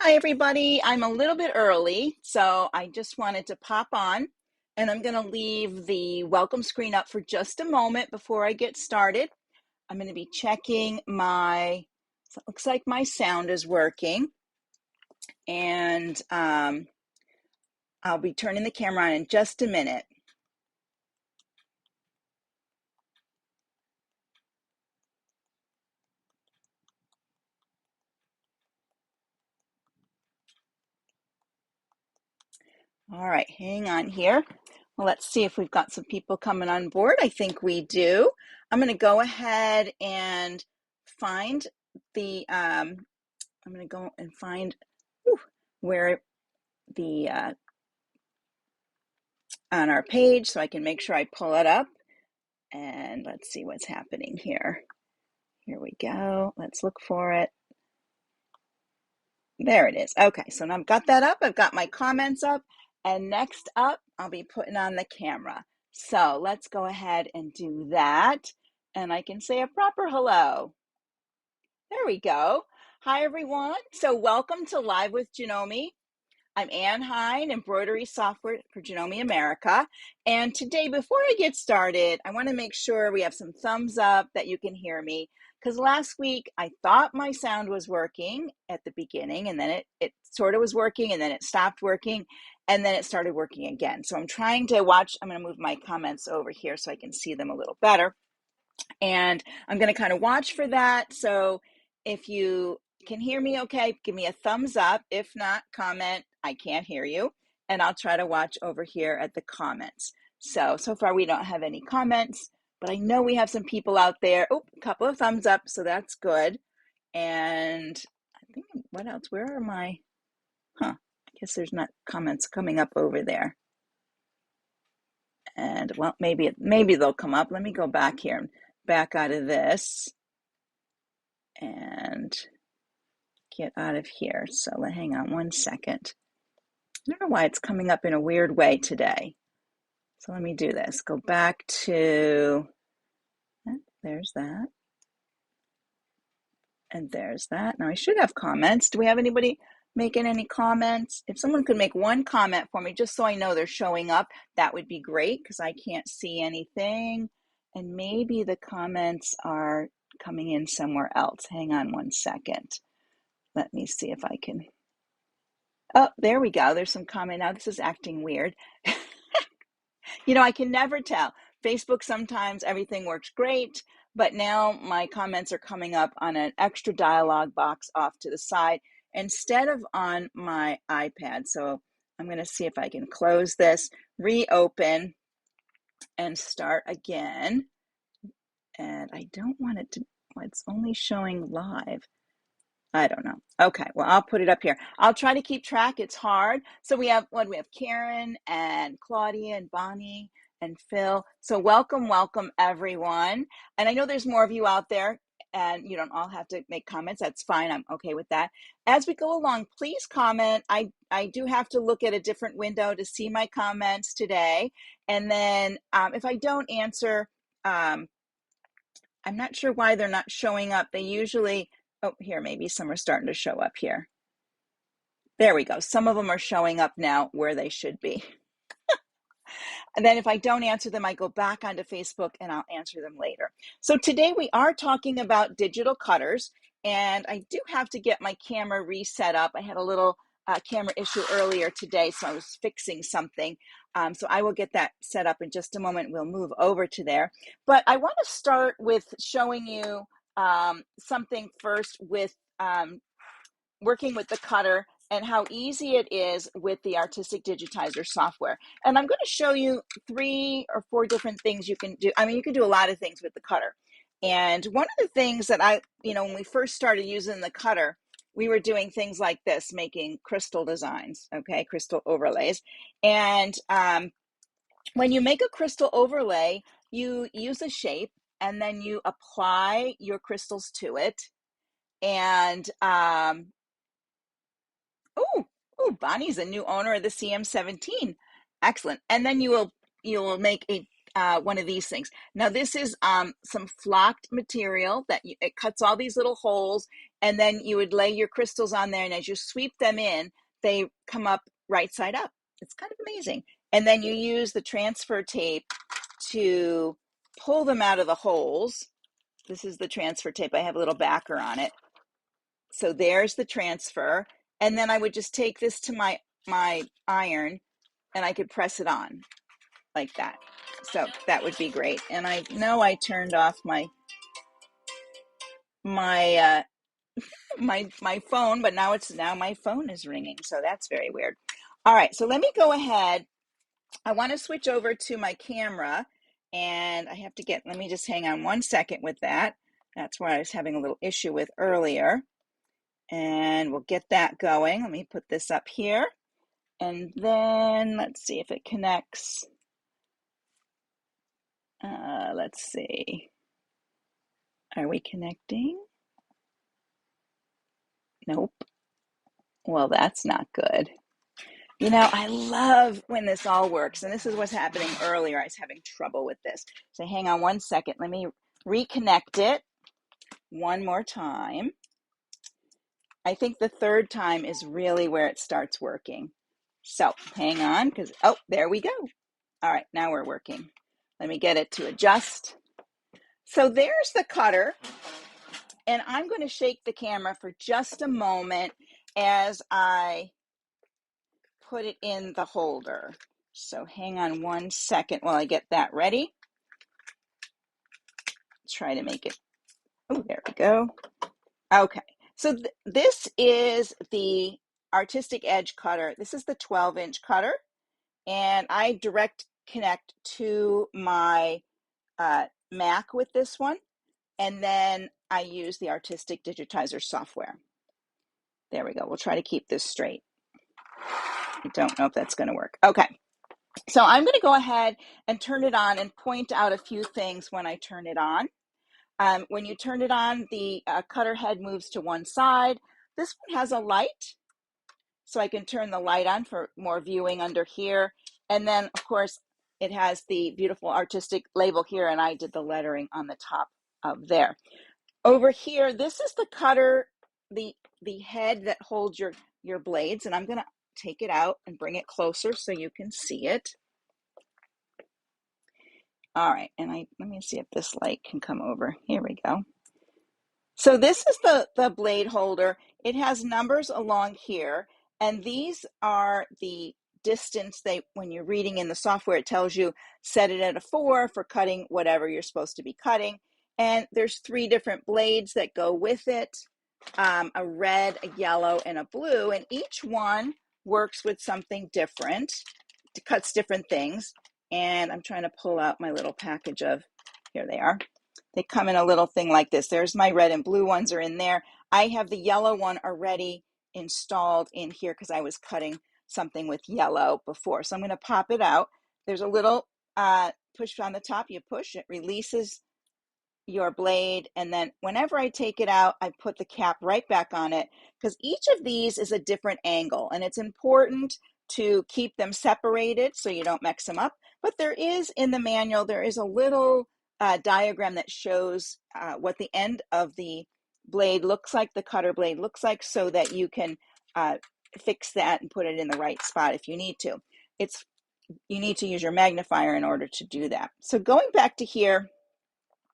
Hi, everybody. I'm a little bit early, so I just wanted to pop on, and I'm going to leave the welcome screen up for just a moment before I get started. I'm going to be checking so it looks like my sound is working, and I'll be turning the camera on in just a minute. All right, hang on here. Well, let's see if we've got some people coming on board. I think we do. I'm going to go ahead and find I'm going to go and find where the on our page so I can make sure I pull it up, and let's see what's happening here. Here we go. Let's look for it. There it is. Okay, so now I've got that up. I've got my comments up, and next up, I'll be putting on the camera. So let's go ahead and do that, and I can say a proper hello. There we go. Hi, everyone. So welcome to Live with Janome. I'm Anne Hein, embroidery software for Janome America. And today, before I get started, I want to make sure we have some thumbs up that you can hear me. Because last week, I thought my sound was working at the beginning, and then it sort of was working, and then it stopped working, and then it started working again. So I'm trying to watch. I'm going to move my comments over here so I can see them a little better. And I'm going to kind of watch for that. So if you can hear me okay, give me a thumbs up. If not, comment, I can't hear you. And I'll try to watch over here at the comments. So far we don't have any comments, but I know we have some people out there. Oh, a couple of thumbs up, so that's good. And I think, what else? Where are my, I guess there's not comments coming up over there. And well, maybe they'll come up. Let me go back here and back out of this and get out of here. So hang on one second. I don't know why it's coming up in a weird way today. So let me do this. Go back to, there's that. And there's that. Now I should have comments. Do we have anybody making any comments? If someone could make one comment for me, just so I know they're showing up, that would be great because I can't see anything. And maybe the comments are coming in somewhere else. Hang on one second. Let me see if I can. Oh, there we go. There's some comment. Now this is acting weird. You know, I can never tell. Facebook, sometimes everything works great, but now my comments are coming up on an extra dialog box off to the side instead of on my iPad. So I'm going to see if I can close this, reopen, and start again. And I don't want it to, it's only showing live. I don't know. Okay, well, I'll put it up here. I'll try to keep track. It's hard. So we have Karen and Claudia and Bonnie and Phil. So welcome everyone. And I know there's more of you out there and you don't all have to make comments. That's fine. I'm okay with that. As we go along, please comment. I do have to look at a different window to see my comments today. And then if I don't answer, I'm not sure why they're not showing up. They usually, oh, here, maybe some are starting to show up here. There we go. Some of them are showing up now where they should be. And then if I don't answer them, I go back onto Facebook and I'll answer them later. So today we are talking about digital cutters, and I do have to get my camera reset up. I had a little camera issue earlier today, so I was fixing something. So I will get that set up in just a moment. We'll move over to there. But I want to start with showing you something first with working with the cutter and how easy it is with the Artistic Digitizer software. And I'm going to show you 3 or 4 different things you can do. I mean, you can do a lot of things with the cutter. And one of the things that when we first started using the cutter, we were doing things like this, making crystal designs, okay, crystal overlays. And when you make a crystal overlay, you use a shape and then you apply your crystals to it. And oh, Bonnie's a new owner of the CM17. Excellent. And then you will make a one of these things. Now this is some flocked material that it cuts all these little holes, and then you would lay your crystals on there, and as you sweep them in, they come up right side up. It's kind of amazing. And then you use the transfer tape to pull them out of the holes. This is the transfer tape. I have a little backer on it. So there's the transfer. And then I would just take this to my iron, and I could press it on like that. So that would be great. And I know I turned off my phone, but now my phone is ringing. So that's very weird. All right, so let me go ahead. I want to switch over to my camera, and I have to let me just hang on 1 second with that. That's what I was having a little issue with earlier. And we'll get that going. Let me put this up here. And then let's see if it connects. Let's see. Are we connecting? Nope. Well, that's not good. You know, I love when this all works, and this is what's happening earlier. I was having trouble with this. So hang on 1 second. Let me reconnect it one more time. I think the third time is really where it starts working. So hang on, because, oh, there we go. All right, now we're working. Let me get it to adjust. So there's the cutter, and I'm going to shake the camera for just a moment as I put it in the holder. So hang on 1 second while I get that ready. Try to make it, oh, there we go. Okay, so this is the Artistic Edge cutter. This is the 12-inch cutter, and I direct connect to my Mac with this one, and then I use the Artistic Digitizer software. There we go. We'll try to keep this straight. I don't know if that's going to work. Okay, so I'm going to go ahead and turn it on and point out a few things when I turn it on. When you turn it on, the cutter head moves to one side. This one has a light, so I can turn the light on for more viewing under here. And then, of course, it has the beautiful artistic label here, and I did the lettering on the top of there. Over here, this is the cutter, the head that holds your blades, and I'm going to take it out and bring it closer so you can see it. All right, and let me see if this light can come over. Here we go. So this is the blade holder. It has numbers along here, and these are the distance when you're reading in the software, it tells you set it at a 4 for cutting whatever you're supposed to be cutting. And there's 3 different blades that go with it, a red, a yellow, and a blue, and each one works with something different. It cuts different things. And I'm trying to pull out my little package of, here they are. They come in a little thing like this. There's my red and blue ones are in there. I have the yellow one already installed in here because I was cutting something with yellow before. So I'm going to pop it out. There's a little push on the top. You push, it releases your blade, and then whenever I take it out, I put the cap right back on it because each of these is a different angle, and it's important to keep them separated so you don't mix them up. But there is, in the manual, there is a little diagram that shows what the end of the blade looks like, the cutter blade looks like, so that you can fix that and put it in the right spot if you need to. You need to use your magnifier in order to do that. So going back to here,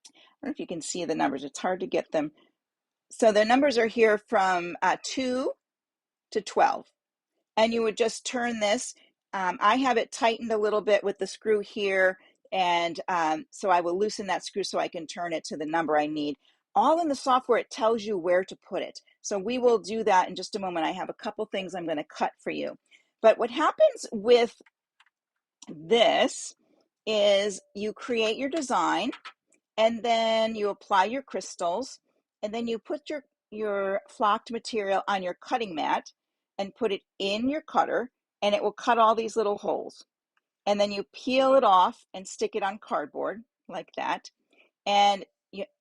I don't know if you can see the numbers. It's hard to get them. So the numbers are here from 2 to 12. And you would just turn this. I have it tightened a little bit with the screw here. And so I will loosen that screw so I can turn it to the number I need. All in the software, it tells you where to put it. So we will do that in just a moment. I have a couple things I'm going to cut for you. But what happens with this is you create your design, and then you apply your crystals, and then you put your flocked material on your cutting mat and put it in your cutter, and it will cut all these little holes. And then you peel it off and stick it on cardboard like that. And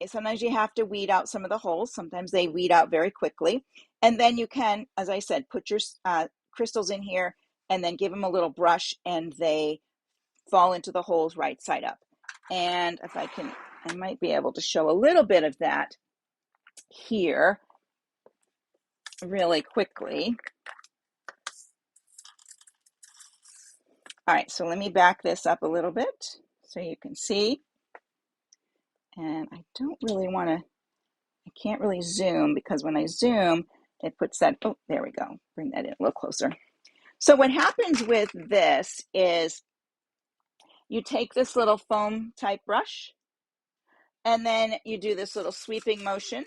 sometimes you have to weed out some of the holes. Sometimes they weed out very quickly. And then you can, as I said, put your crystals in here and then give them a little brush, and they fall into the holes right side up. And if I can, I might be able to show a little bit of that here really quickly. All right, so let me back this up a little bit so you can see. And I don't really want to, I can't really zoom because when I zoom, it puts that, oh, there we go. Bring that in a little closer. So what happens with this is you take this little foam type brush and then you do this little sweeping motion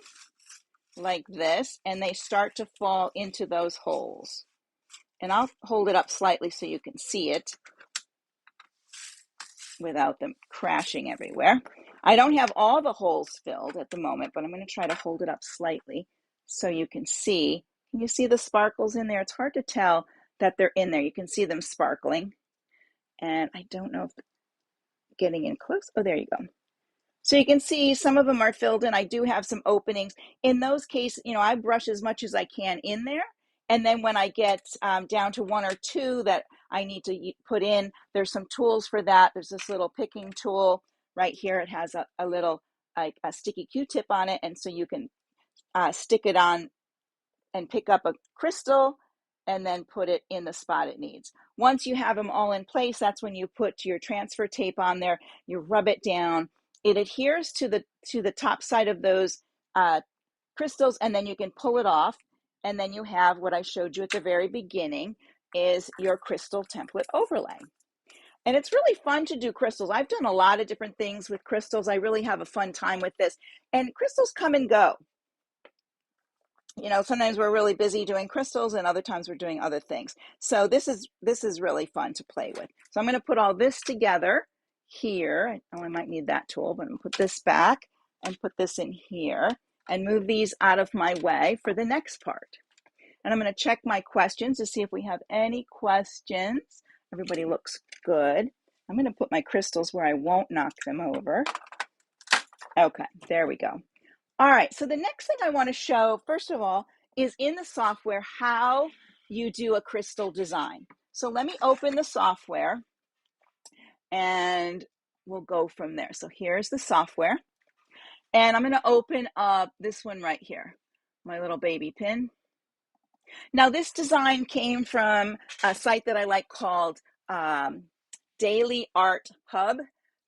like this, and they start to fall into those holes. And I'll hold it up slightly so you can see it without them crashing everywhere. I don't have all the holes filled at the moment, but I'm going to try to hold it up slightly so you can see. Can you see the sparkles in there? It's hard to tell that they're in there. You can see them sparkling. And I don't know if getting in close. Oh, there you go. So you can see some of them are filled in. I do have some openings. In those cases, you know, I brush as much as I can in there. And then when I get down to one or two that I need to put in, there's some tools for that. There's this little picking tool right here. It has a little like a sticky Q-tip on it. And so you can stick it on and pick up a crystal and then put it in the spot it needs. Once you have them all in place, that's when you put your transfer tape on there, you rub it down. It adheres to the top side of those crystals, and then you can pull it off. And then you have what I showed you at the very beginning is your crystal template overlay. And it's really fun to do crystals. I've done a lot of different things with crystals. I really have a fun time with this. And crystals come and go. You know, sometimes we're really busy doing crystals and other times we're doing other things. So this is really fun to play with. So I'm going to put all this together here. Oh, I might need that tool, but I'm going to put this back and put this in here and move these out of my way for the next part. And I'm going to check my questions to see if we have any questions. Everybody looks good. I'm going to put my crystals where I won't knock them over. Okay, there we go. All right, so the next thing I want to show, first of all, is in the software how you do a crystal design. So let me open the software and we'll go from there. So here's the software. And I'm going to open up this one right here, my little baby pin. Now this design came from a site that I like called Daily Art Hub.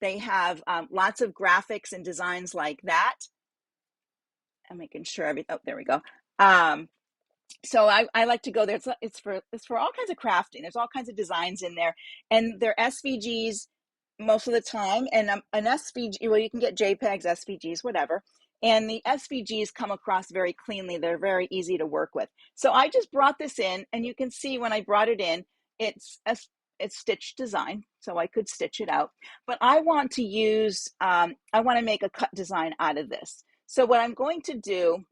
They have lots of graphics and designs like that. I'm making sure everything, oh, there we go. So I like to go there. It's for all kinds of crafting. There's all kinds of designs in there, and they're SVGs most of the time. And an SVG, well, you can get JPEGs, SVGs, whatever. And the SVGs come across very cleanly. They're very easy to work with. So I just brought this in, and you can see when I brought it in, it's stitched design, so I could stitch it out. But I want to use, I want to make a cut design out of this. So what I'm going to do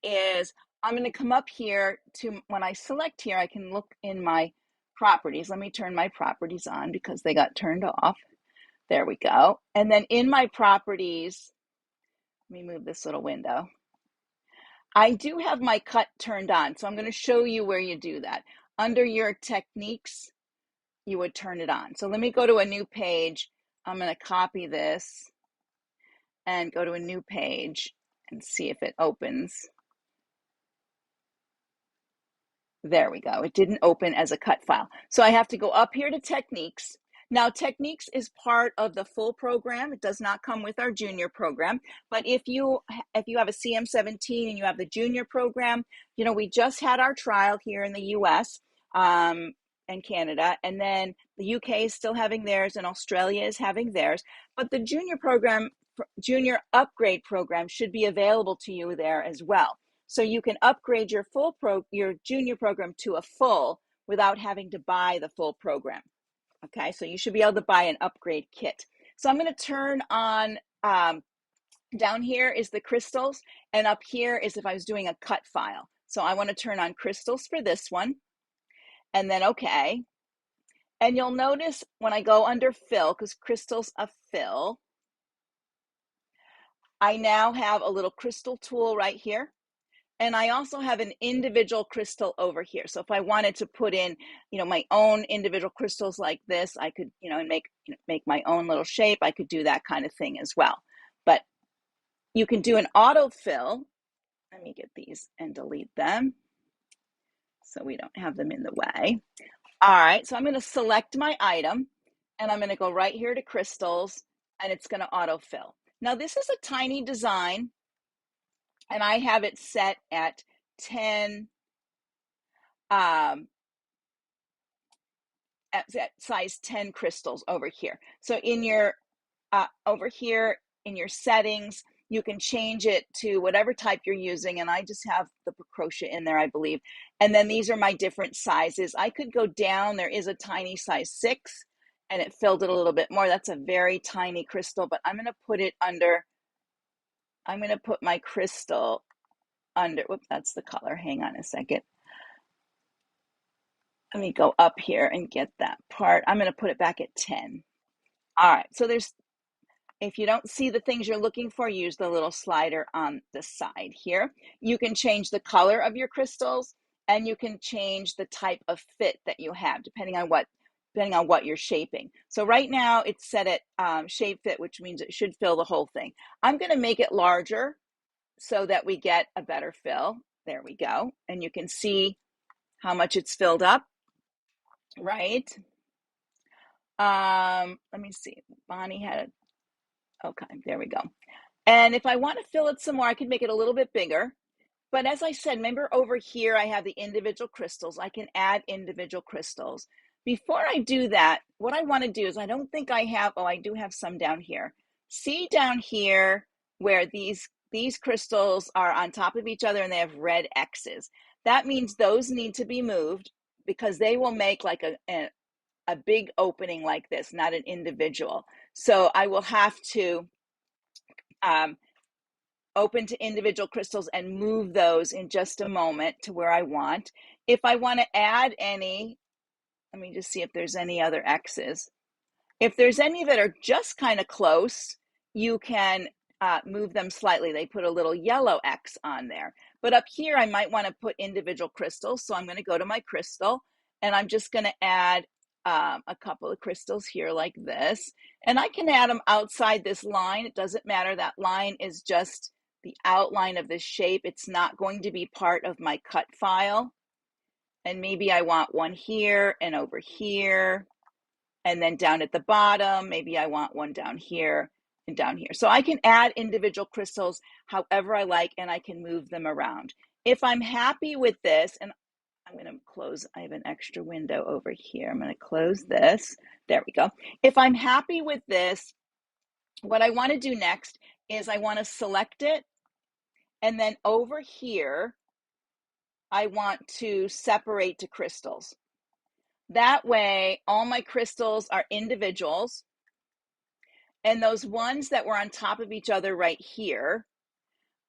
is I'm going to come up here to, when I select here, I can look in my properties. Let me turn my properties on because they got turned off. There we go. And then in my properties, let me move this little window. I do have my cut turned on, so I'm going to show you where you do that. Under your techniques, you would turn it on. So let me go to a new page. I'm going to copy this and go to a new page and see if it opens. There we go. It didn't open as a cut file. So I have to go up here to Techniques. Now, Techniques is part of the full program. It does not come with our junior program. But if you have a CM17 and you have the junior program, you know, we just had our trial here in the US and Canada. And then the UK is still having theirs and Australia is having theirs. But the junior program, junior upgrade program should be available to you there as well. So you can upgrade your your junior program to a full without having to buy the full program. Okay, so you should be able to buy an upgrade kit. So I'm going to turn on, down here is the crystals, and up here is if I was doing a cut file. So I want to turn on crystals for this one, and then okay. And you'll notice when I go under fill, because crystals a fill, I now have a little crystal tool right here. And I also have an individual crystal over here. So if I wanted to put in, my own individual crystals like this, I could, and make my own little shape. I could do that kind of thing as well. But you can do an autofill. Let me get these and delete them so we don't have them in the way. All right, so I'm going to select my item and I'm going to go right here to crystals and it's going to autofill. Now this is a tiny design and I have it set at 10, at size 10 crystals over here. So in your, over here in your settings, you can change it to whatever type you're using. And I just have the crochet in there, I believe. And then these are my different sizes. I could go down. There is a tiny size 6 and it filled it a little bit more. That's a very tiny crystal, but I'm going to put it under, I'm going to put my crystal under, whoops, that's the color. Hang on a second. Let me go up here and get that part. I'm going to put it back at 10. All right, so if you don't see the things you're looking for, use the little slider on the side here. You can change the color of your crystals and you can change the type of fit that you have depending on what you're shaping. So right now it's set at shape fit, which means it should fill the whole thing. I'm going to make it larger so that we get a better fill. There we go. And you can see how much it's filled up, right? Let me see. Bonnie had it. Okay, there we go. And if I want to fill it some more, I can make it a little bit bigger. But as I said, remember over here, I have the individual crystals. I can add individual crystals. Before I do that, what I want to do is, I don't think I have, I do have some down here. See down here where these crystals are on top of each other and they have red X's. That means those need to be moved because they will make like a big opening like this, not an individual. So I will have to open to individual crystals and move those in just a moment to where I want. If I want to add any, let me just see if there's any other X's. If there's any that are just kind of close, you can move them slightly. They put a little yellow X on there. But up here, I might want to put individual crystals. So I'm going to go to my crystal and I'm just going to add a couple of crystals here like this. And I can add them outside this line. It doesn't matter. That line is just the outline of this shape. It's not going to be part of my cut file. And maybe I want one here and over here. And then down at the bottom, maybe I want one down here and down here. So I can add individual crystals however I like, and I can move them around. If I'm happy with this, and I'm going to close, I have an extra window over here. I'm going to close this. There we go. If I'm happy with this, what I want to do next is I want to select it. And then over here, I want to separate to crystals. That way, all my crystals are individuals. And those ones that were on top of each other right here,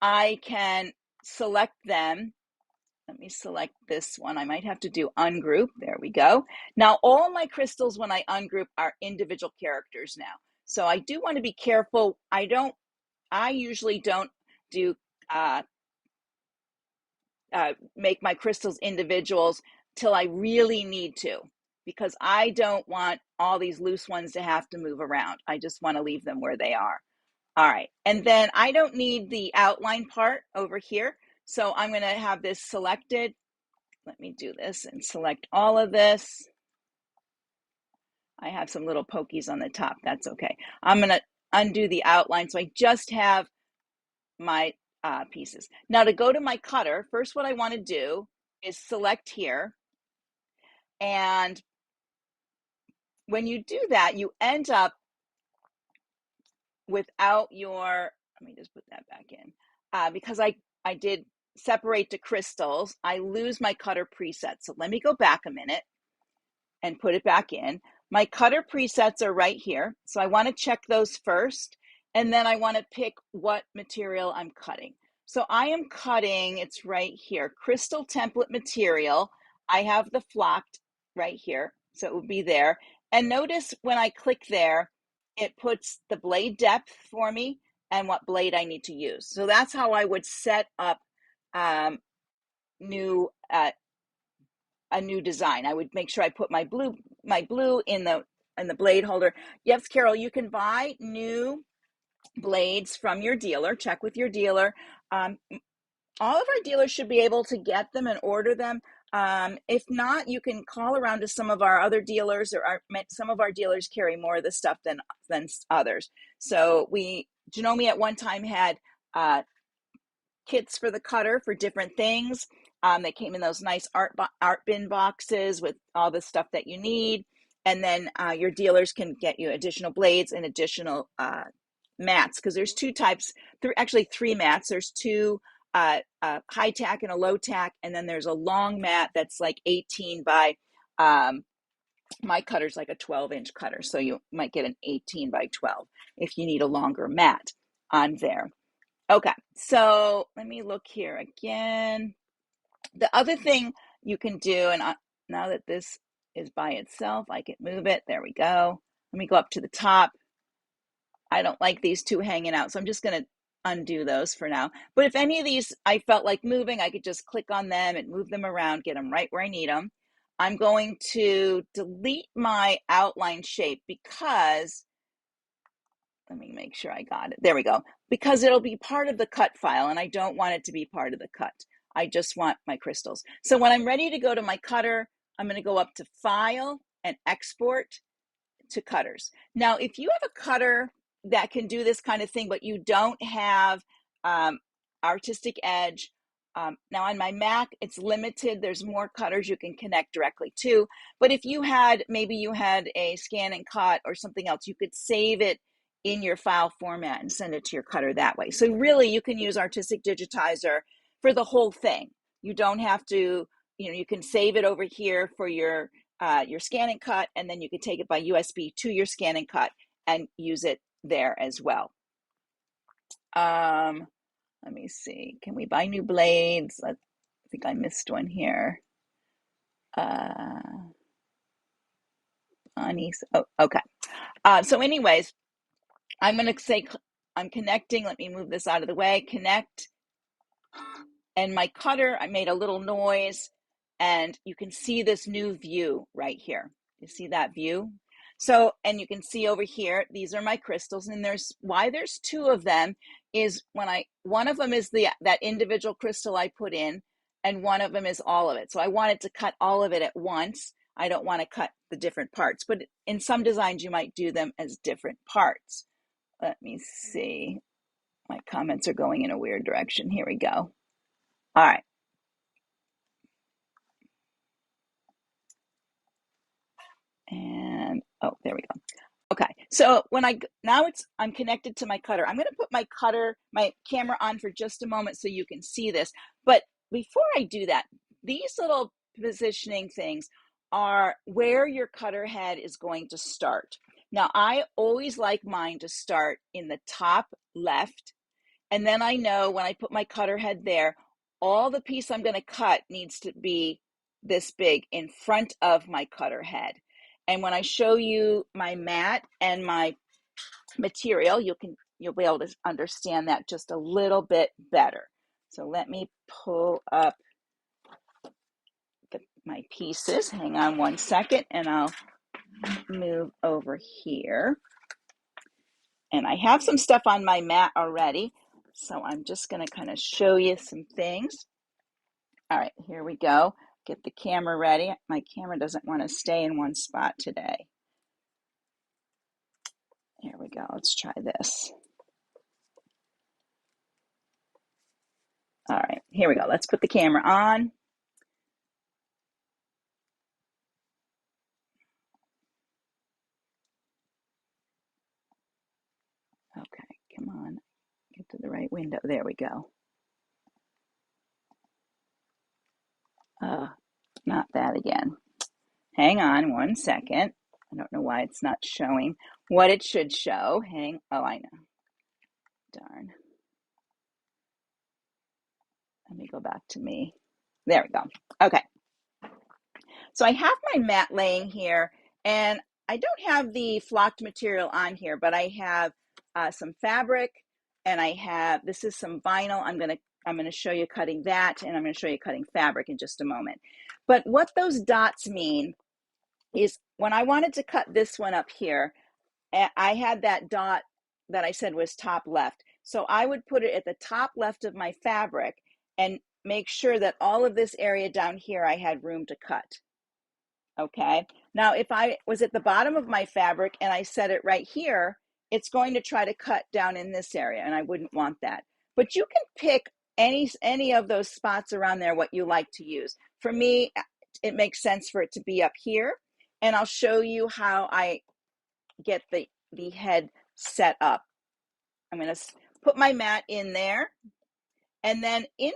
I can select them. Let me select this one. I might have to do ungroup. There we go. Now, all my crystals when I ungroup are individual characters now. So I do want to be careful. I usually don't do make my crystals individuals till I really need to, because I don't want all these loose ones to have to move around. I just want to leave them where they are. All right, and then I don't need the outline part over here. So I'm going to have this selected. Let me do this and select all of this. I have some little pokies on the top. That's okay. I'm going to undo the outline so I just have my pieces. Now to go to my cutter, first what I want to do is select here. And when you do that, you end up without your, let me just put that back in, because I did separate to crystals, I lose my cutter preset. So let me go back a minute and put it back in. My cutter presets are right here. So I want to check those first. And then I want to pick what material I'm cutting. So I am cutting, it's right here, crystal template material. I have the flocked right here. So it would be there. And notice when I click there, it puts the blade depth for me and what blade I need to use. So that's how I would set up new a new design. I would make sure I put my blue in the blade holder. Yes, Carol, you can buy new blades from your dealer. Check with your dealer. All of our dealers should be able to get them and order them. If not, you can call around to some of our other dealers, or some of our dealers carry more of the stuff than others. So Janome at one time had kits for the cutter for different things. They came in those nice art bin boxes with all the stuff that you need. And then your dealers can get you additional blades and additional mats, because there's two types, actually three mats. There's two high tack and a low tack, and then there's a long mat that's like 18 by, my cutter's like a 12-inch cutter, so you might get an 18 by 12 if you need a longer mat on there. Okay, so let me look here again. The other thing you can do, and now that this is by itself, I can move it. There we go. Let me go up to the top. I don't like these two hanging out, so I'm just going to undo those for now. But if any of these I felt like moving, I could just click on them and move them around, get them right where I need them. I'm going to delete my outline shape because, let me make sure I got it. There we go. Because it'll be part of the cut file, and I don't want it to be part of the cut. I just want my crystals. So when I'm ready to go to my cutter, I'm going to go up to File and Export to Cutters. Now, if you have a cutter that can do this kind of thing, but you don't have Artistic Edge, now on my Mac, it's limited. There's more cutters you can connect directly to. But if you had, maybe you had a scan and cut or something else, you could save it in your file format and send it to your cutter that way. So really, you can use Artistic Digitizer for the whole thing. You don't have to, you can save it over here for your scan and cut, and then you can take it by USB to your scan and cut and use it there as well. Let me see. Can we buy new blades? I think I missed one here. Oh, okay. So anyways, I'm going to say I'm connecting. Let me move this out of the way. Connect. And my cutter, I made a little noise, and you can see this new view right here. You see that view? So, and you can see over here, these are my crystals, and why there's two of them is one of them is that individual crystal I put in, and one of them is all of it. So I wanted to cut all of it at once. I don't want to cut the different parts, but in some designs you might do them as different parts. Let me see. My comments are going in a weird direction. Here we go. All right. And, oh, there we go. Okay, so I'm connected to my cutter. I'm going to put my camera on for just a moment so you can see this. But before I do that, these little positioning things are where your cutter head is going to start. Now, I always like mine to start in the top left. And then I know when I put my cutter head there, all the piece I'm going to cut needs to be this big in front of my cutter head. And when I show you my mat and my material, you'll be able to understand that just a little bit better. So let me pull up my pieces. Hang on one second, and I'll move over here. And I have some stuff on my mat already, so I'm just going to kind of show you some things. All right, here we go. Get the camera ready. My camera doesn't want to stay in one spot today. Here we go. Let's try this. All right, here we go. Let's put the camera on. Okay, come on. Get to the right window. There we go. Not that again. Hang on one second. I don't know why it's not showing what it should show. Oh, I know. Darn. Let me go back to me. There we go. Okay. So I have my mat laying here, and I don't have the flocked material on here, but I have some fabric and I have, this is some vinyl. I'm gonna show you cutting that, and I'm gonna show you cutting fabric in just a moment. But what those dots mean is when I wanted to cut this one up here, I had that dot that I said was top left. So I would put it at the top left of my fabric and make sure that all of this area down here I had room to cut. Okay, now if I was at the bottom of my fabric and I set it right here, it's going to try to cut down in this area, and I wouldn't want that. But you can pick any of those spots around there what you like to use. For me, it makes sense for it to be up here, and I'll show you how I get the head set up. I'm going to put my mat in there, and then in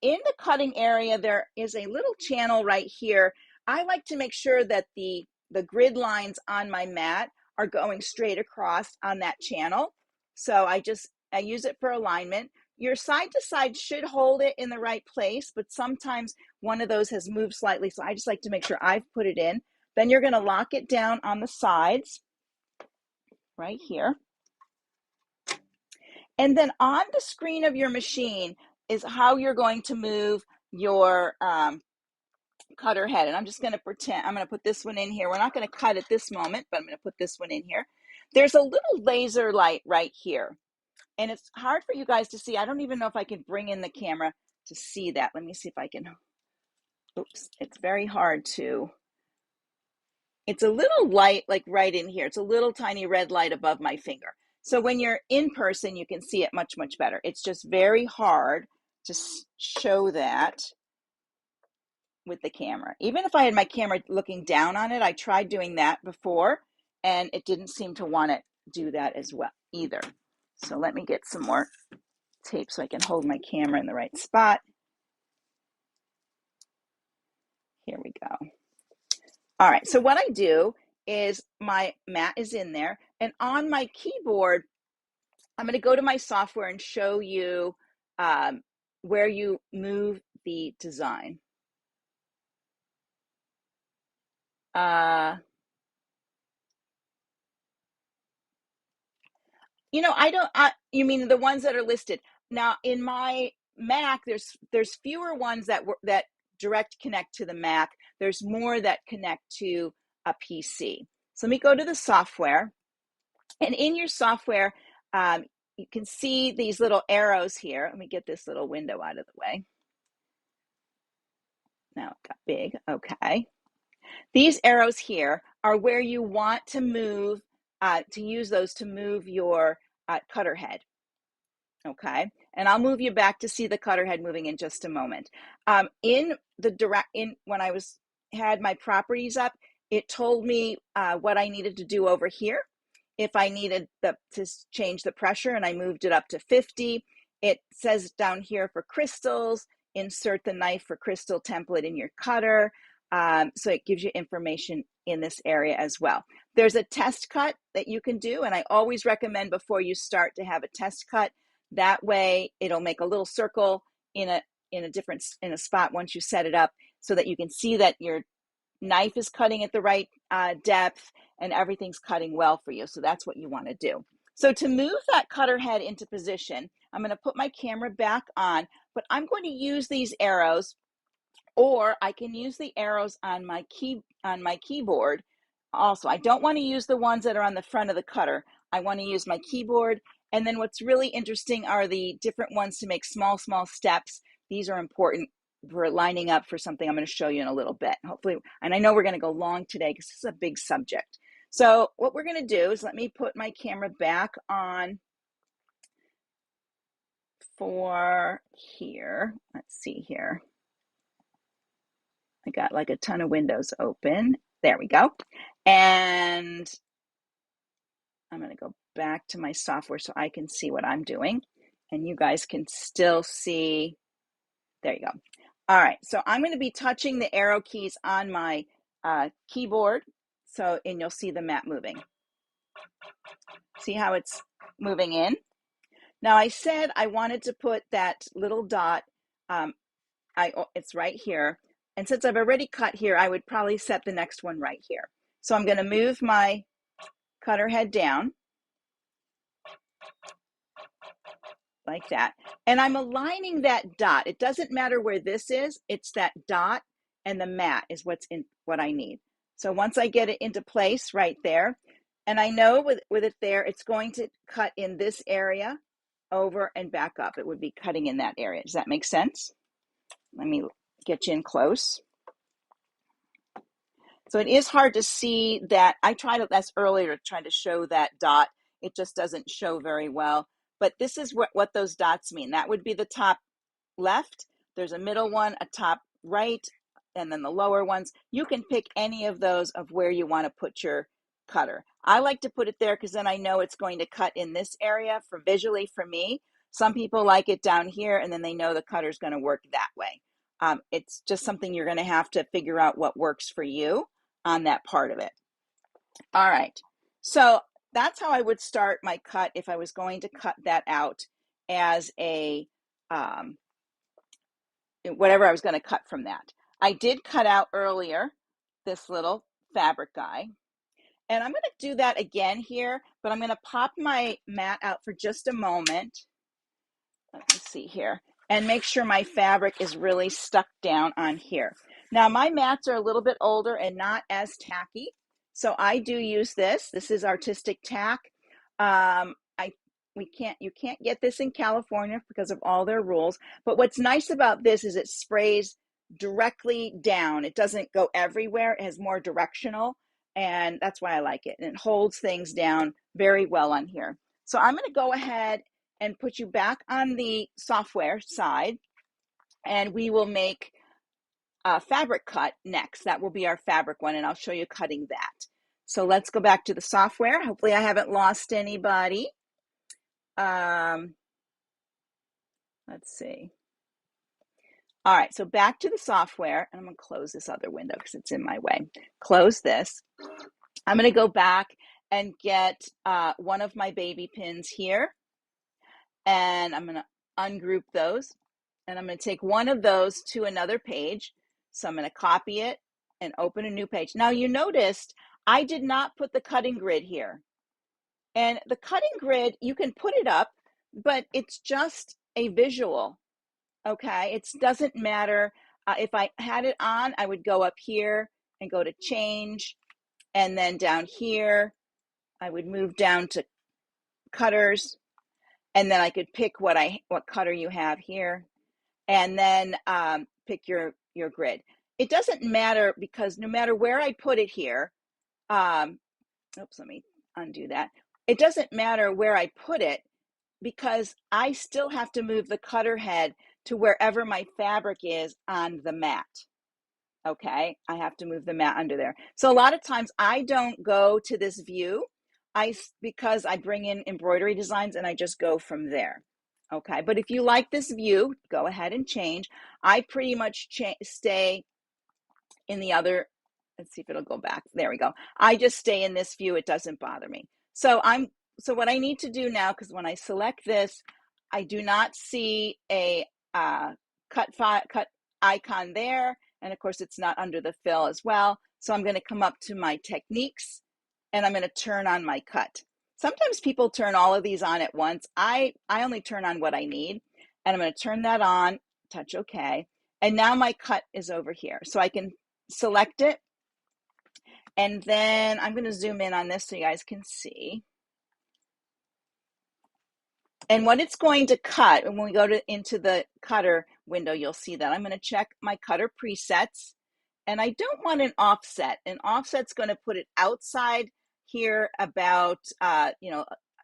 the cutting area there is a little channel right here. I like to make sure that the grid lines on my mat are going straight across on that channel. So I use it for alignment. Your side to side should hold it in the right place, but sometimes one of those has moved slightly, so I just like to make sure I've put it in. Then you're going to lock it down on the sides right here. And then on the screen of your machine is how you're going to move your cutter head. And I'm just going to pretend, I'm going to put this one in here. We're not going to cut at this moment, but I'm going to put this one in here. There's a little laser light right here. And it's hard for you guys to see. I don't even know if I can bring in the camera to see that. Let me see if I can. Oops, it's very hard to. It's a little light, like right in here. It's a little tiny red light above my finger. So when you're in person, you can see it much, much better. It's just very hard to show that with the camera. Even if I had my camera looking down on it, I tried doing that before, and it didn't seem to want to do that as well either. So let me get some more tape so I can hold my camera in the right spot. Here we go. All right, so what I do is my mat is in there, and on my keyboard, I'm going to go to my software and show you where you move the design. You know, you mean the ones that are listed. Now in my Mac, there's fewer ones that direct connect to the Mac. There's more that connect to a PC. So let me go to the software, and in your software, you can see these little arrows here. Let me get this little window out of the way. Now it got big. Okay. These arrows here are where you want to move, to use those to move your cutter head. Okay, and I'll move you back to see the cutter head moving in just a moment. When I had my properties up, it told me what I needed to do over here. If I needed to change the pressure, and I moved it up to 50, it says down here for crystals, insert the knife for crystal template in your cutter. So it gives you information in this area as well. There's a test cut that you can do, and I always recommend before you start to have a test cut. That way it'll make a little circle in a spot once you set it up, so that you can see that your knife is cutting at the right depth and everything's cutting well for you. So that's what you want to do. So to move that cutter head into position, I'm going to put my camera back on, but I'm going to use these arrows, or I can use the arrows on my keyboard also. I don't want to use the ones that are on the front of the cutter. I want to use my keyboard. And then what's really interesting are the different ones to make small steps. These are important for lining up for something I'm going to show you in a little bit, hopefully. And I know we're going to go long today because this is a big subject. So what we're going to do is, let me put my camera back on for here. Let's see here. I got like a ton of windows open. There we go. And I'm going to go back to my software so I can see what I'm doing. And you guys can still see. There you go. All right. So I'm going to be touching the arrow keys on my keyboard. And you'll see the mat moving. See how it's moving in? Now I said I wanted to put that little dot. It's right here. And since I've already cut here, I would probably set the next one right here. So I'm going to move my cutter head down. like that. And I'm aligning that dot. It doesn't matter where this is, it's that dot and the mat is what's in what I need. So once I get it into place right there, and I know with it there, it's going to cut in this area over and back up. It would be cutting in that area. Does that make sense? Let me get you in close. So it is hard to see that. I tried it less earlier to try to show that dot. It just doesn't show very well. But this is what those dots mean. That would be the top left. There's a middle one, a top right, and then the lower ones. You can pick any of those of where you want to put your cutter. I like to put it there because then I know it's going to cut in this area for visually for me. Some people like it down here and then they know the cutter's going to work that way. It's just something you're going to have to figure out what works for you on that part of it. All right, so that's how I would start my cut if I was going to cut that out as a whatever I was going to cut from that. I did cut out earlier this little fabric guy, and I'm going to do that again here, but I'm going to pop my mat out for just a moment. Let me see here, and make sure my fabric is really stuck down on here. Now my mats are a little bit older and not as tacky, so I do use this. This is Artistic Tack. You can't get this in California because of all their rules. But what's nice about this is it sprays directly down. It doesn't go everywhere. It has more directional, and that's why I like it. And it holds things down very well on here. So I'm going to go ahead and put you back on the software side, and we will make a fabric cut next. That will be our fabric one, and I'll show you cutting that. So let's go back to the software. Hopefully I haven't lost anybody. Let's see. All right, so back to the software, and I'm going to close this other window because it's in my way. Close this. I'm going to go back and get one of my baby pins here, and I'm going to ungroup those, and I'm going to take one of those to another page. So I'm going to copy it and open a new page. Now you noticed I did not put the cutting grid here. And the cutting grid, you can put it up, but it's just a visual, okay? It doesn't matter. If I had it on, I would go up here and go to change. And then down here, I would move down to cutters. And then I could pick what cutter you have here. And then pick your grid. It doesn't matter because no matter where I put it here, oops, let me undo that. It doesn't matter where I put it because I still have to move the cutter head to wherever my fabric is on the mat. Okay, I have to move the mat under there. So a lot of times I don't go to this view because I bring in embroidery designs and I just go from there. Okay, but if you like this view, go ahead and change. I pretty much stay in the other. Let's see if it'll go back. There we go. I just stay in this view. It doesn't bother me. So what I need to do now, because when I select this, I do not see a cut icon there. And of course, it's not under the fill as well. So I'm going to come up to my techniques and I'm going to turn on my cut. Sometimes people turn all of these on at once. I only turn on what I need. And I'm going to turn that on, touch OK. And now my cut is over here. So I can select it. And then I'm going to zoom in on this so you guys can see. And what it's going to cut, and when we go into the cutter window, you'll see that. I'm going to check my cutter presets. And I don't want an offset. An offset's going to put it outside here about,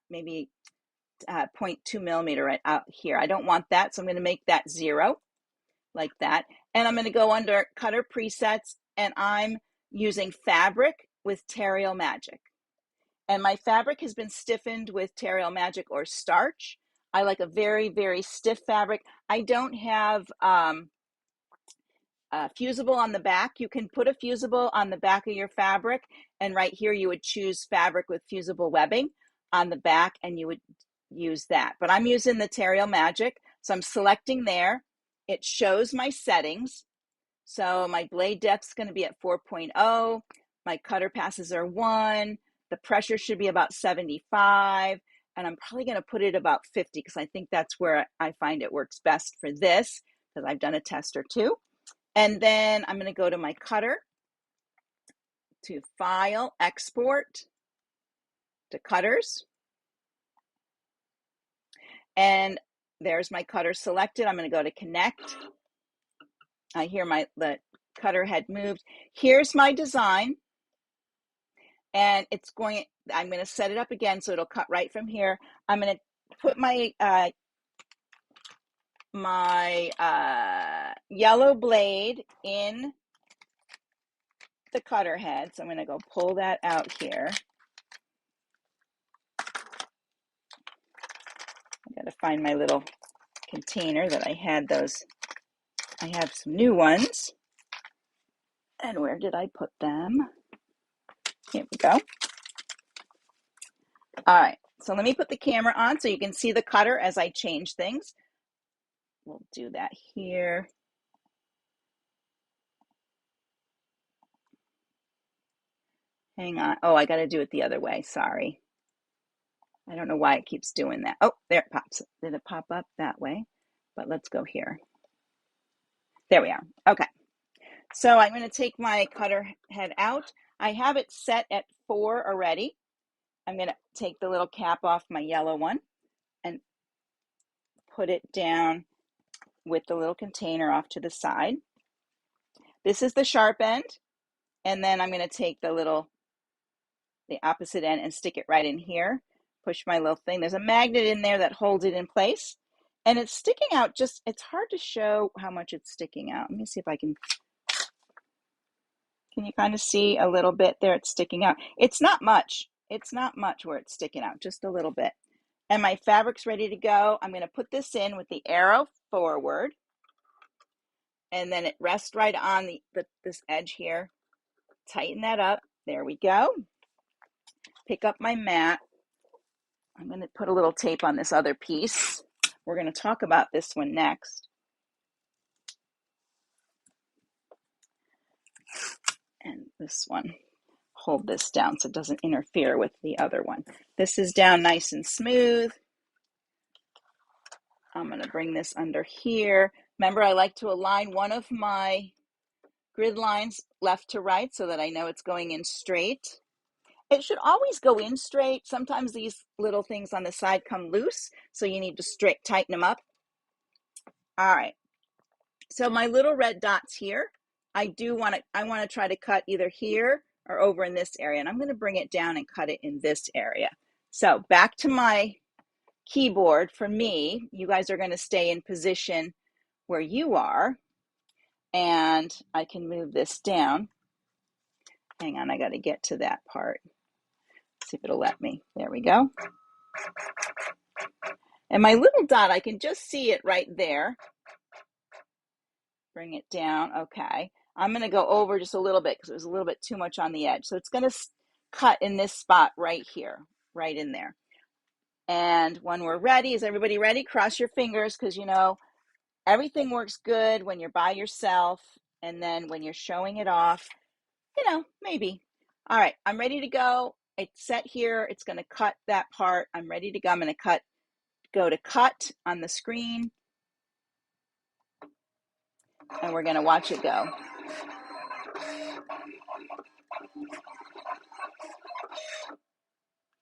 maybe 0.2 millimeter right out here. I don't want that, so I'm going to make that 0, like that. And I'm going to go under cutter presets, and I'm using fabric with Terrial Magic. And my fabric has been stiffened with Terrial Magic or starch. I like a very, very stiff fabric. I don't have fusible on the back. You can put a fusible on the back of your fabric, and right here you would choose fabric with fusible webbing on the back, and you would use that. But I'm using the Terrial Magic, so I'm selecting there. It shows my settings. So my blade depth is going to be at 4.0. My cutter passes are 1. The pressure should be about 75. and I'm probably going to put it about 50 because I think that's where I find it works best for this, because I've done a test or two. And then I'm going to go to my cutter, to File, Export, to Cutters. And there's my cutter selected. I'm going to go to Connect. I hear the cutter head moved. Here's my design. And I'm going to set it up again so it'll cut right from here. I'm going to put my yellow blade in the cutter head. So I'm going to go pull that out here. I got to find my little container that I had those. I have some new ones. And where did I put them? Here we go. All right, so let me put the camera on so you can see the cutter as I change things. We'll do that here. Hang on. Oh, I got to do it the other way. Sorry. I don't know why it keeps doing that. Oh, there it pops. Did it pop up that way? But let's go here. There we are. Okay. So I'm going to take my cutter head out. I have it set at 4 already. I'm going to take the little cap off my yellow one and put it down with the little container off to the side. This is the sharp end. And then I'm going to take the opposite end and stick it right in here. Push my little thing. There's a magnet in there that holds it in place. And it's sticking out it's hard to show how much it's sticking out. Let me see if I can you kind of see a little bit there? It's sticking out. It's not much. It's not much where it's sticking out, just a little bit. And my fabric's ready to go. I'm going to put this in with the arrow forward. And then it rests right on this edge here. Tighten that up. There we go. Pick up my mat. I'm going to put a little tape on this other piece. We're going to talk about this one next. And this one, hold this down so it doesn't interfere with the other one. This is down nice and smooth. I'm going to bring this under here. Remember, I like to align one of my grid lines left to right so that I know it's going in straight. It should always go in straight. Sometimes these little things on the side come loose, so you need to tighten them up. All right. So my little red dots here, I want to try to cut either here or over in this area, and I'm going to bring it down and cut it in this area. So back to my keyboard. For me, you guys are going to stay in position where you are, and I can move this down. Hang on, I got to get to that part. See if it'll let me. There we go. And my little dot, I can just see it right there. Bring it down. Okay. I'm going to go over just a little bit because it was a little bit too much on the edge. So it's going to cut in this spot right here, right in there. And when we're ready, is everybody ready? Cross your fingers, because everything works good when you're by yourself. And then when you're showing it off, maybe. All right, I'm ready to go. It's set here. It's going to cut that part. I'm ready to go. I'm going to go to cut on the screen. And we're going to watch it go.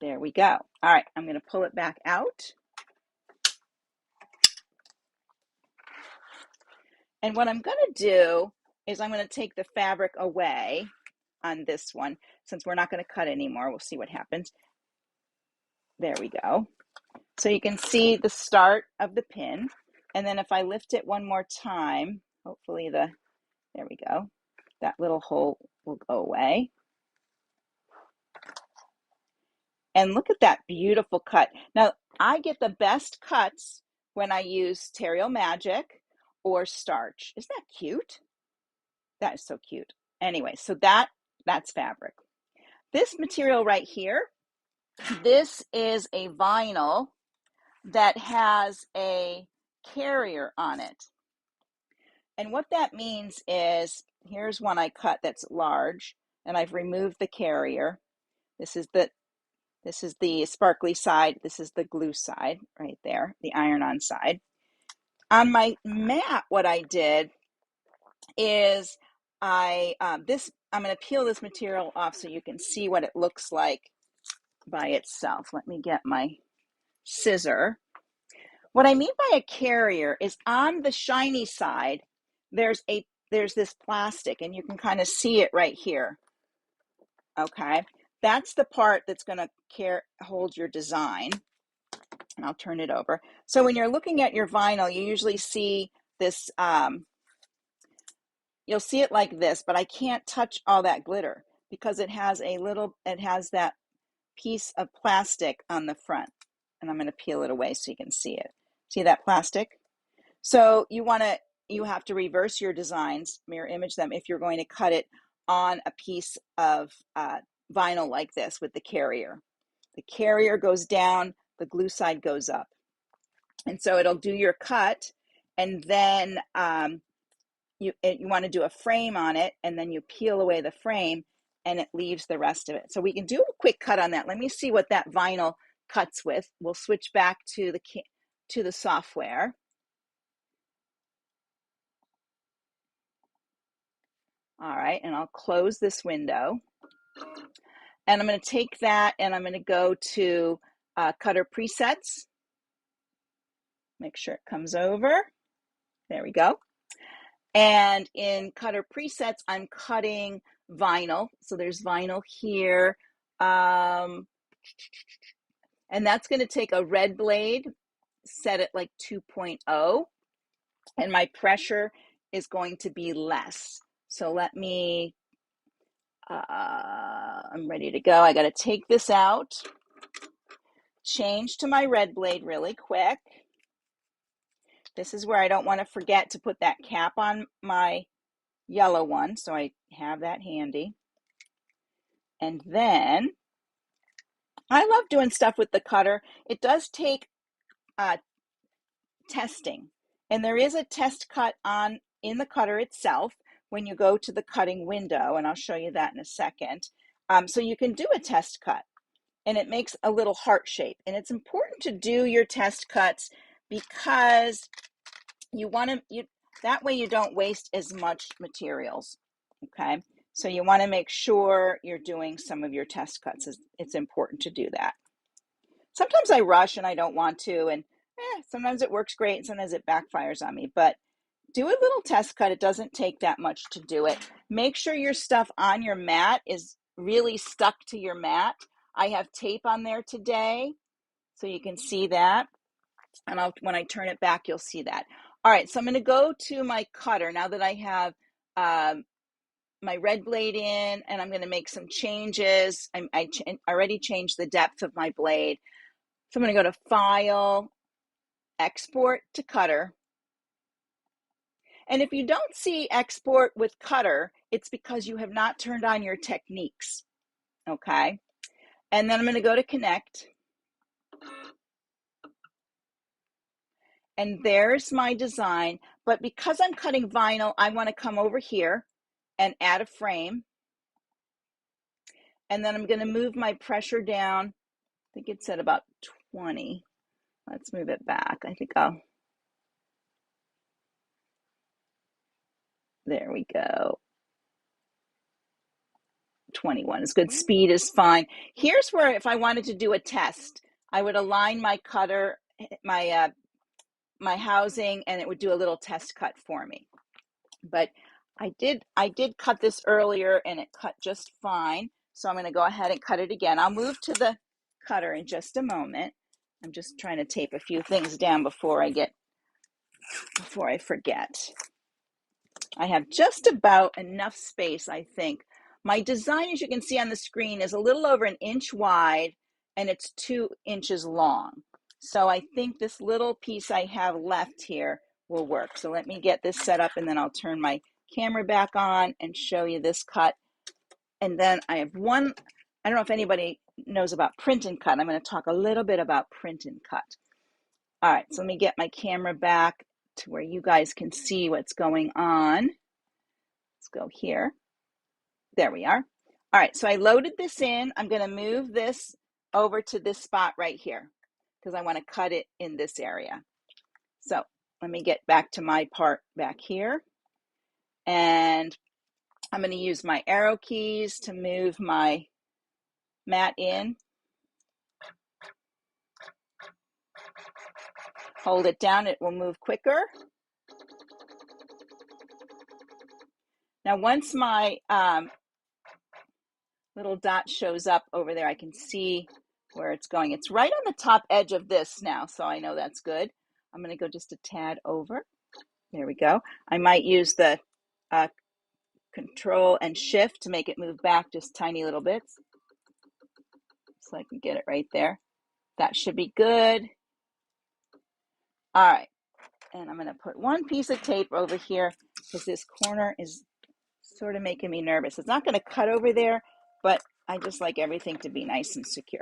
There we go. All right, I'm going to pull it back out. And what I'm going to do is I'm going to take the fabric away on this one. Since we're not going to cut anymore, we'll see what happens. There we go. So you can see the start of the pin. And then if I lift it one more time, hopefully there we go. That little hole will go away. And look at that beautiful cut. Now, I get the best cuts when I use Terrio Magic or starch. Isn't that cute? That is so cute. Anyway, so that's fabric. This material right here, this is a vinyl that has a carrier on it. And what that means is, here's one I cut that's large, and I've removed the carrier. This is This is the sparkly side. This is the glue side right there, the iron-on side. On my mat, what I did is I'm going to peel this material off so you can see what it looks like by itself. Let me get my scissor. What I mean by a carrier is on the shiny side, there's this plastic, and you can kind of see it right here. Okay, that's the part that's going to hold your design. And I'll turn it over. So when you're looking at your vinyl, you usually see this, you'll see it like this, but I can't touch all that glitter because it has that piece of plastic on the front. And I'm going to peel it away so you can see it. See that plastic? So you have to reverse your designs, mirror image them if you're going to cut it on a piece of vinyl like this with the carrier. The carrier goes down, the glue side goes up. And so it'll do your cut, and then you want to do a frame on it, and then you peel away the frame, and it leaves the rest of it. So we can do a quick cut on that. Let me see what that vinyl cuts with. We'll switch back to the software. All right, and I'll close this window. And I'm going to take that and I'm going to go to Cutter Presets. Make sure it comes over. There we go. And in Cutter Presets, I'm cutting vinyl. So there's vinyl here. And that's going to take a red blade, set it like 2.0. And my pressure is going to be less. So let me, I'm ready to go. I got to take this out. Change to my red blade really quick. This is where I don't want to forget to put that cap on my yellow one, so I have that handy. And then I love doing stuff with the cutter. It does take testing, and there is a test cut in the cutter itself when you go to the cutting window, and I'll show you that in a second. So you can do a test cut, and it makes a little heart shape. And it's important to do your test cuts because that way you don't waste as much materials. Okay, so you want to make sure you're doing some of your test cuts. It's important to do that. Sometimes I rush and I don't want to, and sometimes it works great and sometimes it backfires on me, but do a little test cut. It doesn't take that much to do it. Make sure your stuff on your mat is really stuck to your mat. I have tape on there today, so you can see that. And when I turn it back, you'll see that. All right, so I'm going to go to my cutter now that I have my red blade in, and I'm going to make some changes. I already changed the depth of my blade. So I'm going to go to File, Export to Cutter. And if you don't see Export with Cutter, it's because you have not turned on your techniques. Okay. And then I'm going to go to Connect. And there's my design. But because I'm cutting vinyl, I want to come over here and add a frame. And then I'm going to move my pressure down. I think it's at about 20. Let's move it back. There we go. 21 is good. Speed is fine. Here's where if I wanted to do a test, I would align my cutter, my housing, and it would do a little test cut for me. But I did cut this earlier and it cut just fine. So I'm going to go ahead and cut it again. I'll move to the cutter in just a moment. I'm just trying to tape a few things down before I forget. I have just about enough space, I think. My design, as you can see on the screen, is a little over 1 inch wide and it's 2 inches long. So I think this little piece I have left here will work. So let me get this set up and then I'll turn my camera back on and show you this cut. And then I have one, I don't know if anybody knows about print and cut. I'm going to talk a little bit about print and cut. All right, so let me get my camera back to where you guys can see what's going on. Let's go here. There we are. All right, so I loaded this in. I'm going to move this over to this spot right here because I want to cut it in this area. So let me get back to my part back here. And I'm going to use my arrow keys to move my mat in. Hold it down, it will move quicker. Now once my little dot shows up over there, I can see where it's going. It's right on the top edge of this now, so I know that's good. I'm going to go just a tad over. There we go. I might use the Control and Shift to make it move back just tiny little bits so I can get it right there. That should be good. All right, and I'm going to put one piece of tape over here because this corner is sort of making me nervous. It's not going to cut over there, but I just like everything to be nice and secure.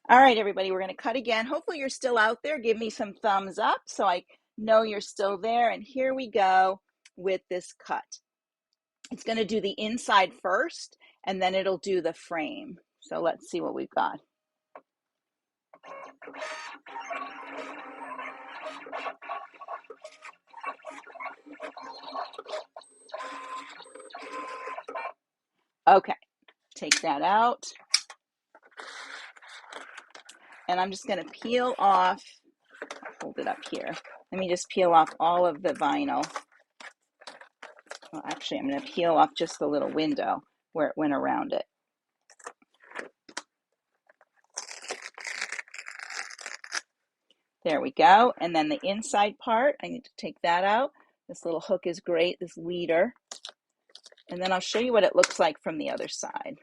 All right, everybody, we're going to cut again. Hopefully you're still out there. Give me some thumbs up so I know you're still there. And here we go with this cut. It's going to do the inside first, and then it'll do the frame. So let's see what we've got. Okay, take that out. And I'm just going to peel off, hold it up here. Let me just peel off all of the vinyl. Well, actually, I'm going to peel off just the little window where it went around it. There we go. And then the inside part, I need to take that out. This little hook is great, this leader. And then I'll show you what it looks like from the other side.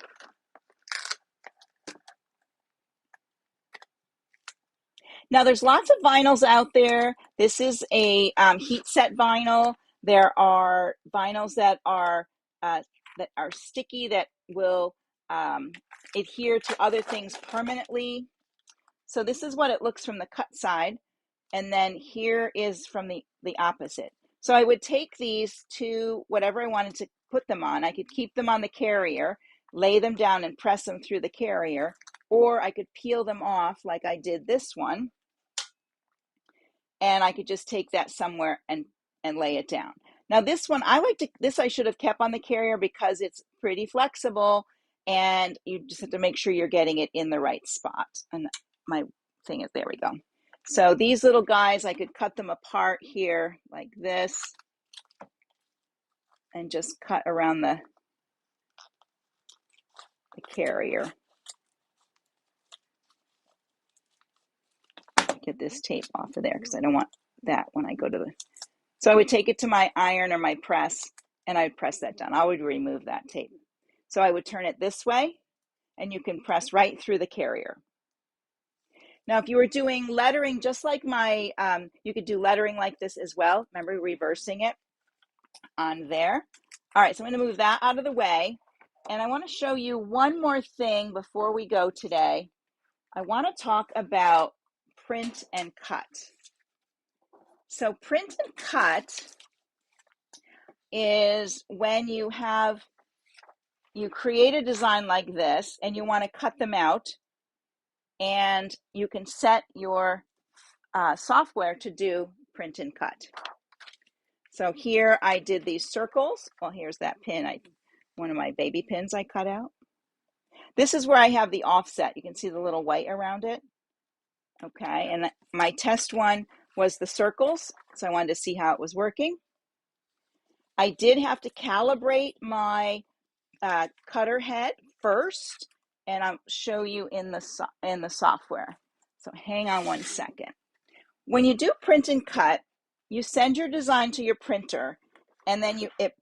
Now there's lots of vinyls out there. This is a heat set vinyl. There are vinyls that are sticky that will adhere to other things permanently. So this is what it looks from the cut side. And then here is from the opposite. So I would take these to whatever I wanted to put them on. I could keep them on the carrier, lay them down and press them through the carrier, or I could peel them off like I did this one. And I could just take that somewhere and lay it down. Now this one, I should have kept on the carrier because it's pretty flexible and you just have to make sure you're getting it in the right spot. And my thing is, there we go. So these little guys, I could cut them apart here like this and just cut around the carrier. Get this tape off of there because I don't want that when I go to the... So I would take it to my iron or my press and I would press that down. I would remove that tape. So I would turn it this way and you can press right through the carrier. Now, if you were doing lettering, just like my, you could do lettering like this as well. Remember reversing it on there. All right, so I'm going to move that out of the way. And I want to show you one more thing before we go today. I want to talk about print and cut. So print and cut is when you create a design like this and you want to cut them out, and you can set your software to do print and cut. So here I did these circles. Well, here's that pin, one of my baby pins I cut out. This is where I have the offset. You can see the little white around it. Okay, and my test one was the circles, so I wanted to see how it was working. I did have to calibrate my cutter head first, and I'll show you in the software. So hang on one second. When you do print and cut, you send your design to your printer, and then it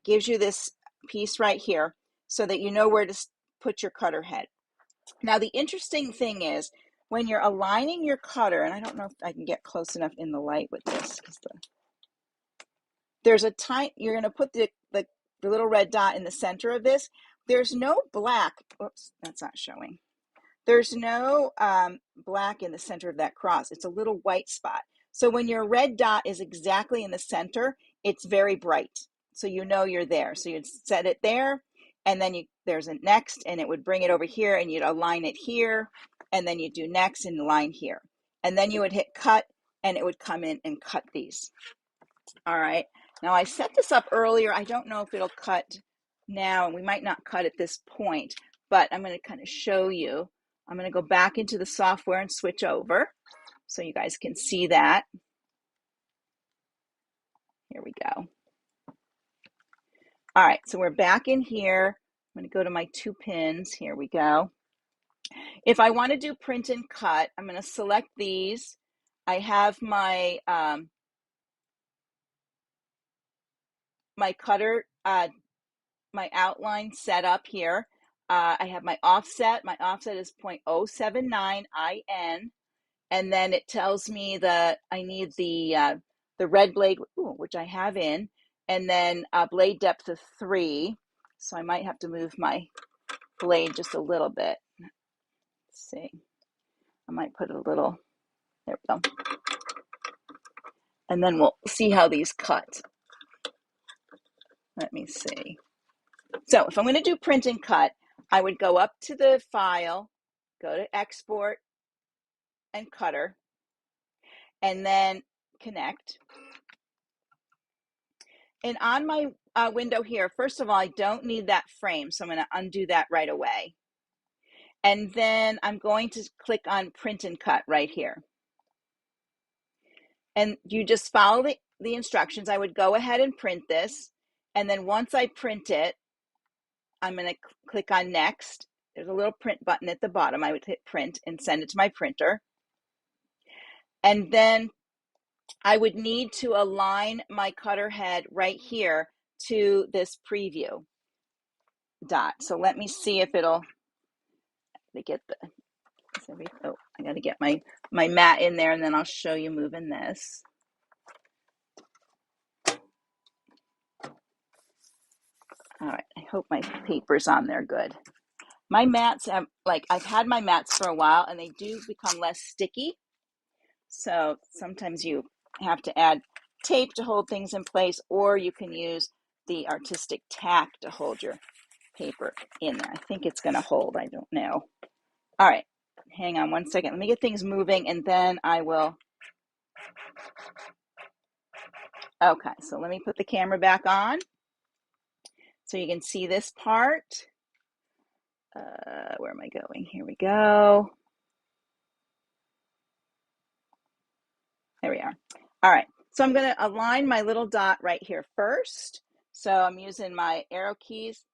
gives you this piece right here so that you know where to put your cutter head. Now the interesting thing is when you're aligning your cutter, and I don't know if I can get close enough in the light with this, because there's a you're going to put the little red dot in the center of this. There's no black. Oops, that's not showing. There's no black in the center of that cross. It's a little white spot. So when your red dot is exactly in the center, it's very bright. So you know you're there. So you'd set it there, and then there's a next, and it would bring it over here, and you'd align it here. and then you do next in the line here. And then you would hit cut, and it would come in and cut these. All right, now I set this up earlier. I don't know if it'll cut now, and we might not cut at this point, but I'm going to kind of show you. I'm going to go back into the software and switch over so you guys can see that. Here we go. All right, so we're back in here. I'm going to go to my 2 pins. Here we go. If I want to do print and cut, I'm going to select these. I have my my cutter, my outline set up here. I have my offset. My offset is 0.079 IN, and then it tells me that I need the red blade, which I have in, and then blade depth of 3. So I might have to move my blade just a little bit. Let's see. I might put a little, there we go. And then we'll see how these cut. Let me see. So if I'm going to do print and cut, I would go up to the file, go to export and cutter, and then connect. And on my window here, first of all, I don't need that frame, so I'm going to undo that right away. And then I'm going to click on print and cut right here. And you just follow the instructions. I would go ahead and print this. And then once I print it, I'm going to click on next. There's a little print button at the bottom. I would hit print and send it to my printer. And then I would need to align my cutter head right here to this preview dot. So let me see if it'll get the, oh, I got to get my mat in there, and then I'll show you moving this. All right, I hope my paper's on there good. My mats have, I've had my mats for a while, and they do become less sticky. So sometimes you have to add tape to hold things in place, or you can use the artistic tack to hold your paper in there. I think it's going to hold. I don't know. All right, hang on one second. Let me get things moving, and then I will. Okay, so let me put the camera back on so you can see this part. Where am I going? Here we go. There we are. All right, so I'm going to align my little dot right here first. So I'm using my arrow keys.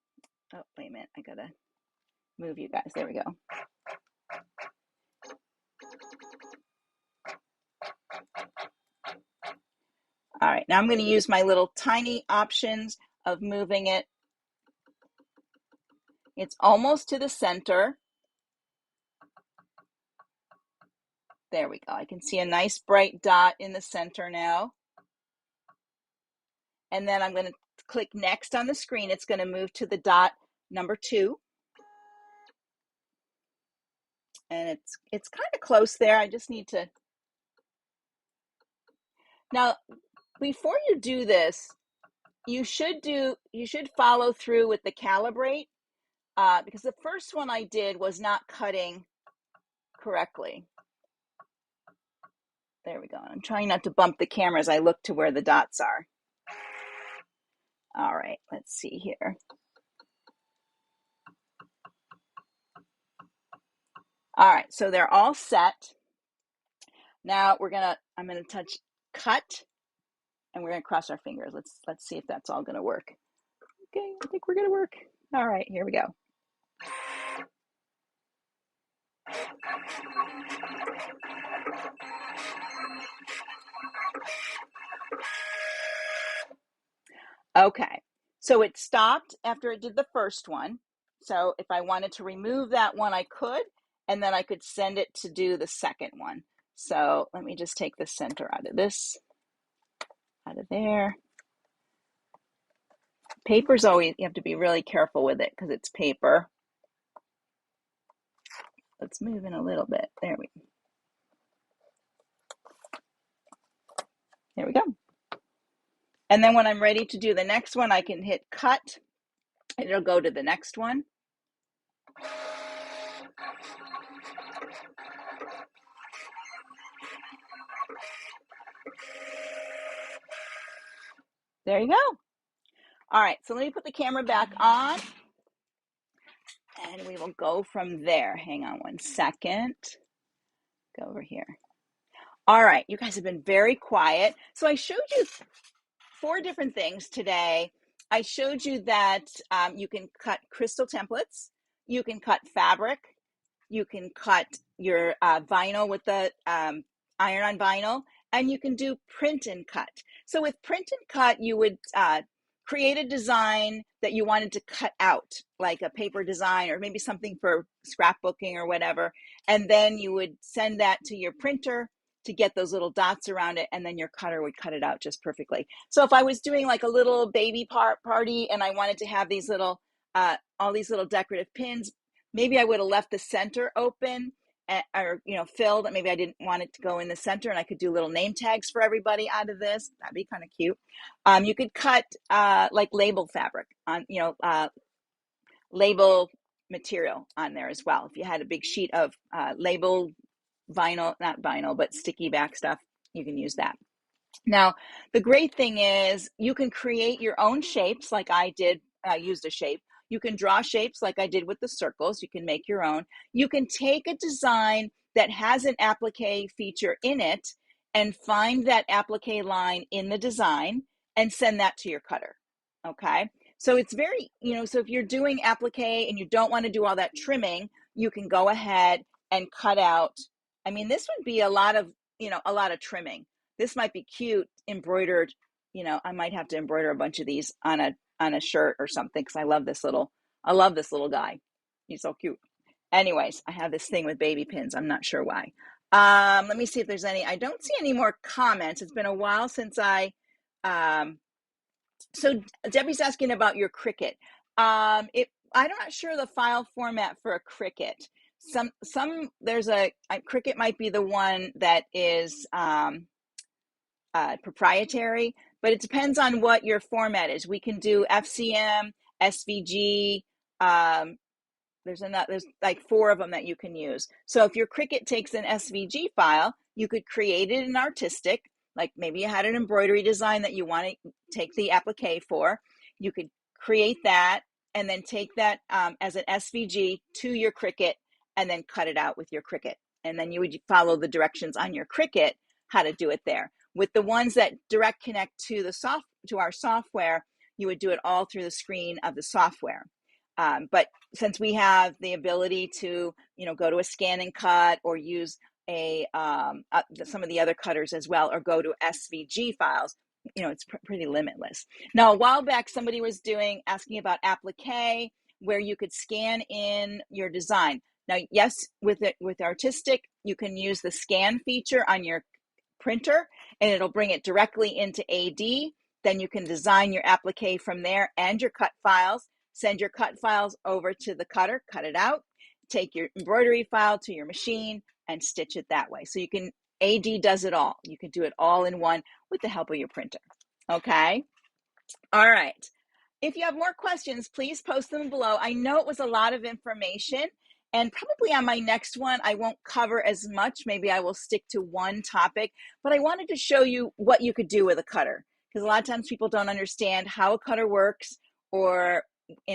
Oh, wait a minute. I got to move you guys. There we go. All right, now I'm going to use my little tiny options of moving it. It's almost to the center. There we go. I can see a nice bright dot in the center now. And then I'm going to click next on the screen. It's going to move to the dot number 2. And it's kind of close there. I just need to. Now, before you do this, you should follow through with the calibrate, because the first one I did was not cutting correctly. There we go. I'm trying not to bump the camera as I look to where the dots are. All right, let's see here. All right, so they're all set. Now I'm gonna touch cut, and we're gonna cross our fingers. Let's see if that's all gonna work. Okay, I think we're gonna work. All right, here we go. Okay, so it stopped after it did the first one. So if I wanted to remove that one, I could, and then I could send it to do the second one. So let me just take the center out of this, out of there. Paper's always, you have to be really careful with it because it's paper. Let's move in a little bit. There we go. And then when I'm ready to do the next one, I can hit cut, and it'll go to the next one. There you go. All right, so let me put the camera back on and we will go from there. Hang on one second. Go over here. All right, you guys have been very quiet. So I showed you 4 different things today. I showed you that you can cut crystal templates, you can cut fabric, you can cut your vinyl with the iron-on vinyl, and you can do print and cut. So with print and cut, you would create a design that you wanted to cut out, like a paper design or maybe something for scrapbooking or whatever, and then you would send that to your printer to get those little dots around it, and then your cutter would cut it out just perfectly. So if I was doing like a little baby party and I wanted to have these little all these little decorative pins, maybe I would have left the center open or filled. Maybe I didn't want it to go in the center, and I could do little name tags for everybody out of this. That'd be kind of cute. You could cut like label fabric on label material on there as well. If you had a big sheet of label vinyl, not vinyl, but sticky back stuff, you can use that. Now, the great thing is you can create your own shapes like I did. I used a shape. You can draw shapes like I did with the circles. You can make your own. You can take a design that has an applique feature in it and find that applique line in the design and send that to your cutter. Okay. So it's very, so if you're doing applique and you don't want to do all that trimming, you can go ahead and cut out. I mean, this would be a lot of trimming. This might be cute embroidered. I might have to embroider a bunch of these on a shirt or something because I love this little guy. He's so cute. Anyways, I have this thing with baby pins. I'm not sure why. Let me see if there's any. I don't see any more comments. It's been a while since so Debbie's asking about your Cricut. I'm not sure the file format for a Cricut. There's a Cricut might be the one that is proprietary, but it depends on what your format is. We can do FCM, SVG. There's like 4 of them that you can use. So if your Cricut takes an SVG file, you could create it in Artistic. Like maybe you had an embroidery design that you want to take the applique for. You could create that and then take that as an SVG to your Cricut and then cut it out with your Cricut. And then you would follow the directions on your Cricut how to do it there. With the ones that direct connect to our software, you would do it all through the screen of the software. But since we have the ability to, go to a scan and cut or use some of the other cutters as well, or go to SVG files, it's pretty limitless. Now, a while back, somebody was asking about applique, where you could scan in your design. Now, yes, with Artistic, you can use the scan feature on your printer and it'll bring it directly into AD. Then you can design your applique from there and your cut files. Send your cut files over to the cutter, cut it out, take your embroidery file to your machine and stitch it that way. So AD does it all. You can do it all in one with the help of your printer. Okay. All right. If you have more questions, please post them below. I know it was a lot of information, and probably on my next one, I won't cover as much. Maybe I will stick to one topic, but I wanted to show you what you could do with a cutter, because a lot of times people don't understand how a cutter works, and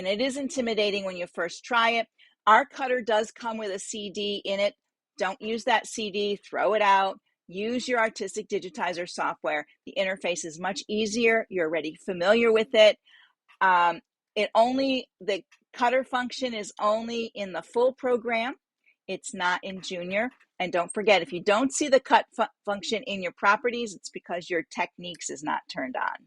it is intimidating when you first try it. Our cutter does come with a CD in it. Don't use that CD, throw it out. Use your Artistic Digitizer software. The interface is much easier. You're already familiar with it. The cutter function is only in the full program. It's not in Junior. And don't forget, if you don't see the cut function in your properties, it's because your techniques is not turned on.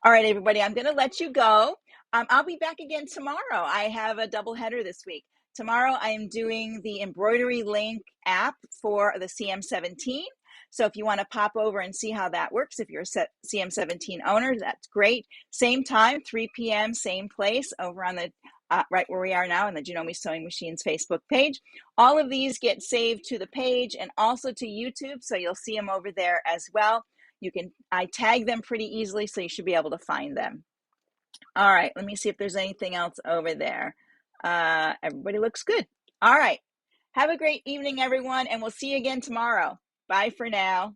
All right, everybody, I'm going to let you go. I'll be back again tomorrow. I have a double header this week. Tomorrow, I am doing the embroidery link app for the CM17. So if you want to pop over and see how that works, if you're a CM17 owner, that's great. Same time, 3 p.m., same place, over on the right where we are now on the Janome Sewing Machines Facebook page. All of these get saved to the page and also to YouTube, so you'll see them over there as well. I tag them pretty easily, so you should be able to find them. All right, let me see if there's anything else over there. Everybody looks good. All right, have a great evening, everyone, and we'll see you again tomorrow. Bye for now.